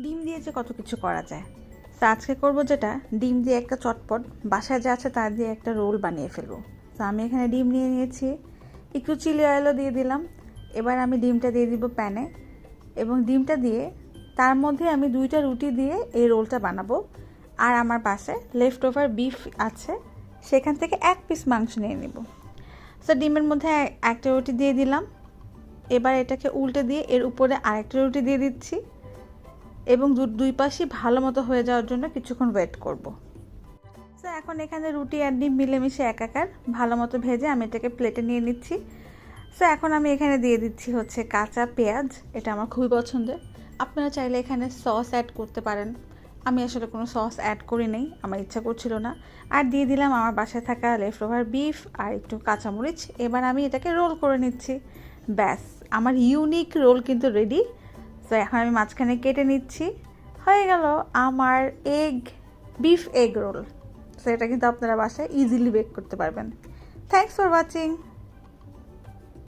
ডিম দিয়ে যে কত কিছু করা যায়। তো আজকে করব যেটা, ডিম দিয়ে একটা চটপট, বাসায় যা আছে তার দিয়ে একটা রোল বানিয়ে ফেলবো। তো আমি এখানে ডিম নিয়ে নিয়েছি, একটু চিলি অয়েলও দিয়ে দিলাম। এবার আমি ডিমটা দিয়ে দিব প্যানে, এবং ডিমটা দিয়ে তার মধ্যে আমি 2টা রুটি দিয়ে এই রোলটা বানাবো। আর আমার পাশে লেফট ওভার বিফ আছে, সেখান থেকে 1 পিস মাংস নিয়ে নেব। তো ডিমের মধ্যে একটা রুটি দিয়ে দিলাম। এবার এটাকে উল্টে দিয়ে এর উপরে আরেকটা রুটি দিয়ে দিচ্ছি, এবং দুই পাশই ভালো মতো হয়ে যাওয়ার জন্য কিছুক্ষণ ওয়েট করব। তো এখন এখানে রুটি আর ডিম মিলেমিশে একাকার ভালো মতো ভেজে আমি এটাকে প্লেটে নিয়ে নিচ্ছি। তো এখন আমি এখানে দিয়ে দিচ্ছি হচ্ছে কাঁচা পেঁয়াজ, এটা আমার খুবই পছন্দের। আপনারা চাইলে এখানে সস অ্যাড করতে পারেন, আমি আসলে কোনো সস অ্যাড করি নাই, আমার ইচ্ছা করছিল না। আর দিয়ে দিলাম আমার বাসায় থাকা লেফট ওভার বিফ আর একটু কাঁচামরিচ। এবার আমি এটাকে রোল করে নিচ্ছি। ব্যাস, আমার ইউনিক রোল কিন্তু রেডি। তো এখন আমি মাঝখানে কেটে নিচ্ছি, হয়ে গেল আমার বিফ এগ রোল। তো এটা কিন্তু আপনারা বাসায় ইজিলি বেক করতে পারবেন। Thanks for watching.